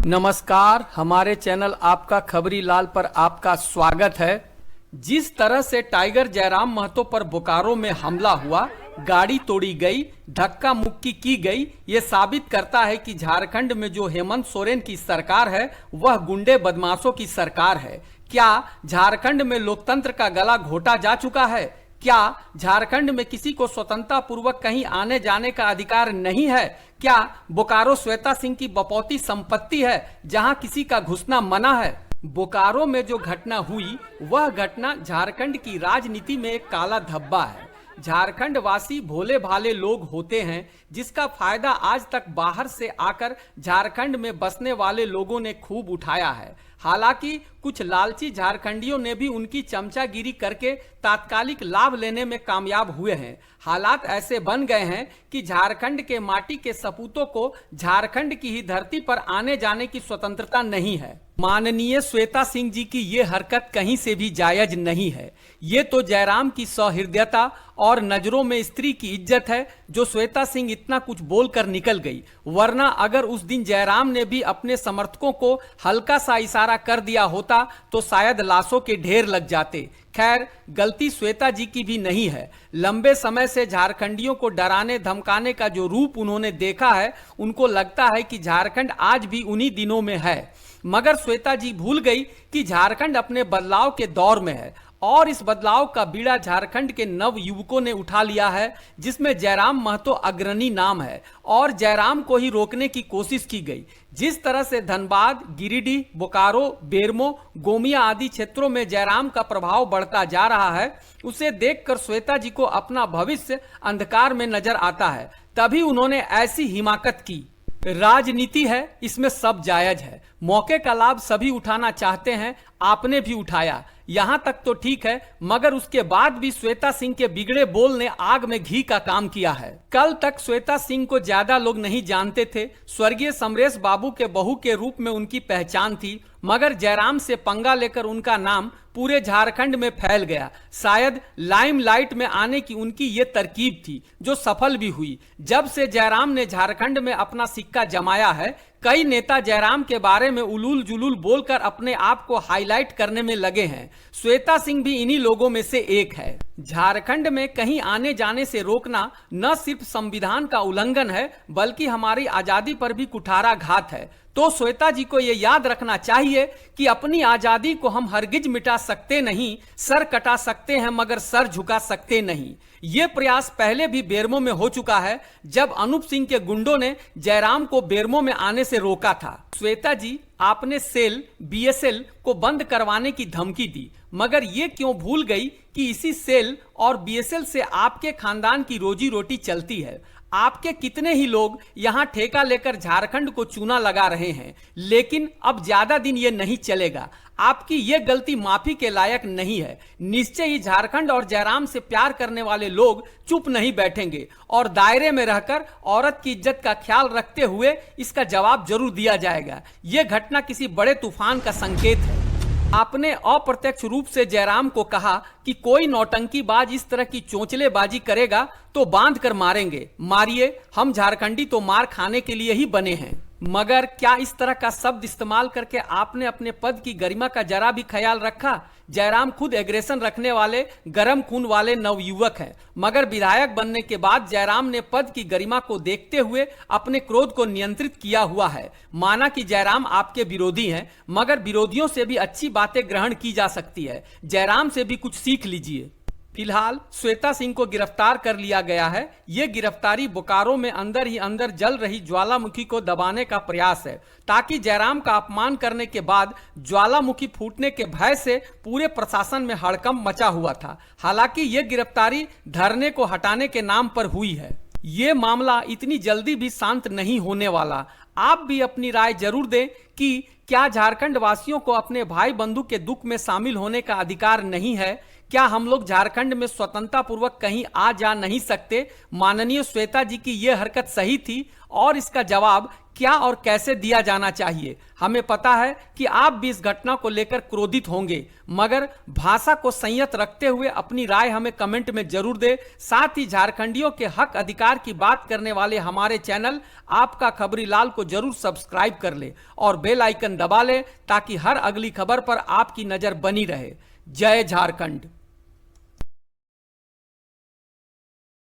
नमस्कार, हमारे चैनल आपका खबरी लाल पर आपका स्वागत है। जिस तरह से टाइगर जयराम महतो पर बोकारो में हमला हुआ, गाड़ी तोड़ी गई, धक्का मुक्की की गई, ये साबित करता है कि झारखंड में जो हेमंत सोरेन की सरकार है वह गुंडे बदमाशों की सरकार है। क्या झारखंड में लोकतंत्र का गला घोटा जा चुका है? क्या झारखंड में किसी को स्वतंत्रता पूर्वक कहीं आने जाने का अधिकार नहीं है? क्या बोकारो श्वेता सिंह की बपौती संपत्ति है जहां किसी का घुसना मना है? बोकारो में जो घटना हुई वह घटना झारखंड की राजनीति में एक काला धब्बा है। झारखंड वासी भोले भाले लोग होते हैं जिसका फायदा आज तक बाहर से आकर झारखंड में बसने वाले लोगों ने खूब उठाया है। हालांकि कुछ लालची झारखंडियों ने भी उनकी चमचागिरी करके तात्कालिक लाभ लेने में कामयाब हुए हैं। हालात ऐसे बन गए हैं कि झारखंड के माटी के सपूतों को झारखंड की ही धरती पर आने जाने की स्वतंत्रता नहीं है। माननीय श्वेता सिंह जी की ये हरकत कहीं से भी जायज नहीं है। ये तो जयराम की सहृदयता और नजरों में स्त्री की इज्जत है जो श्वेता सिंह इतना कुछ बोलकर निकल गई, वरना अगर उस दिन जयराम ने भी अपने समर्थकों को हल्का सा इशारा कर दिया होता तो शायद लाशों के ढेर लग जाते। खैर, गलती श्वेता जी की भी नहीं है। लंबे समय से झारखंडियों को डराने धमकाने का जो रूप उन्होंने देखा है, उनको लगता है कि झारखंड आज भी उन्हीं दिनों में है। मगर श्वेता जी भूल गई कि झारखंड अपने बदलाव के दौर में है और इस बदलाव का बीड़ा झारखंड के नव युवकों ने उठा लिया है, जिसमें जयराम महतो अग्रणी नाम है और जयराम को ही रोकने की कोशिश की गई। जिस तरह से धनबाद, गिरिडीह, बोकारो, बेरमो, गोमिया आदि क्षेत्रों में जयराम का प्रभाव बढ़ता जा रहा है, उसे देखकर श्वेता जी को अपना भविष्य अंधकार में नजर आता है। तभी उन्होंने ऐसी हिमाकत की। राजनीति है, इसमें सब जायज है। मौके का लाभ सभी उठाना चाहते हैं, आपने भी उठाया, यहां तक तो ठीक है, मगर उसके बाद भी श्वेता सिंह के बिगड़े बोल ने आग में घी का काम किया है। कल तक श्वेता सिंह को ज्यादा लोग नहीं जानते थे। स्वर्गीय समरेश बाबू के बहू के रूप में उनकी पहचान थी, मगर जयराम से पंगा लेकर उनका नाम पूरे झारखंड में फैल गया। शायद लाइमलाइट में आने की उनकी ये तरकीब थी जो सफल भी हुई। जब से जयराम ने झारखंड में अपना सिक्का जमाया है, कई नेता जयराम के बारे में उलूल जुलूल बोलकर अपने आप को हाईलाइट करने में लगे हैं। श्वेता सिंह भी इन्हीं लोगों में से एक है। झारखंड में कहीं आने जाने से रोकना न सिर्फ संविधान का उल्लंघन है, बल्कि हमारी आजादी पर भी कुठाराघात है। तो श्वेता जी को यह याद रखना चाहिए कि अपनी आजादी को हम हरगिज मिटा सकते नहीं, सर कटा सकते हैं मगर सर झुका सकते नहीं। ये प्रयास पहले भी बेरमो में हो चुका है, जब अनूप सिंह के गुंडों ने जयराम को बेरमो में आने से रोका था। श्वेता जी, आपने सेल बीएसएल को बंद करवाने की धमकी दी, मगर ये क्यों भूल गई कि इसी सेल और बीएसएल से आपके खानदान की रोजी रोटी चलती है। आपके कितने ही लोग यहां ठेका लेकर झारखंड को चूना लगा रहे हैं, लेकिन अब ज्यादा दिन ये नहीं चलेगा। आपकी ये गलती माफी के लायक नहीं है। निश्चय ही झारखंड और जयराम से प्यार करने वाले लोग चुप नहीं बैठेंगे और दायरे में रहकर औरत की इज्जत का ख्याल रखते हुए इसका जवाब जरूर दिया जाएगा। यह घटना किसी बड़े तूफान का संकेत है। आपने अप्रत्यक्ष रूप से जयराम को कहा कि कोई नौटंकीबाज इस तरह की चोंचलेबाजी करेगा तो बांध कर मारेंगे। मारिए, हम झारखंडी तो मार खाने के लिए ही बने हैं। मगर क्या इस तरह का शब्द इस्तेमाल करके आपने अपने पद की गरिमा का जरा भी ख्याल रखा? जयराम खुद एग्रेशन रखने वाले गर्म खून वाले नवयुवक हैं, मगर विधायक बनने के बाद जयराम ने पद की गरिमा को देखते हुए अपने क्रोध को नियंत्रित किया हुआ है। माना कि जयराम आपके विरोधी हैं, मगर विरोधियों से भी अच्छी बातें ग्रहण की जा सकती है। जयराम से भी कुछ सीख लीजिए। फिलहाल श्वेता सिंह को गिरफ्तार कर लिया गया है। ये गिरफ्तारी बोकारो में अंदर ही अंदर जल रही ज्वालामुखी को दबाने का प्रयास है, ताकि जयराम का अपमान करने के बाद ज्वालामुखी फूटने के भय से पूरे प्रशासन में हड़कंप मचा हुआ था। हालांकि ये गिरफ्तारी धरने को हटाने के नाम पर हुई है। ये मामला इतनी जल्दी भी शांत नहीं होने वाला। आप भी अपनी राय जरूर दें कि क्या झारखंड वासियों को अपने भाई बंधु के दुख में शामिल होने का अधिकार नहीं है? क्या हम लोग झारखंड में स्वतंत्रता पूर्वक कहीं आ जा नहीं सकते? माननीय श्वेता जी की यह हरकत सही थी और इसका जवाब क्या और कैसे दिया जाना चाहिए? हमें पता है कि आप भी इस घटना को लेकर क्रोधित होंगे, मगर भाषा को संयत रखते हुए अपनी राय हमें कमेंट में जरूर दे। साथ ही झारखंडियों के हक अधिकार की बात करने वाले हमारे चैनल आपका खबरी लाल को जरूर सब्सक्राइब कर ले और बेल आइकन दबा ले ताकि हर अगली खबर पर आपकी नजर बनी रहे। जय झारखंड।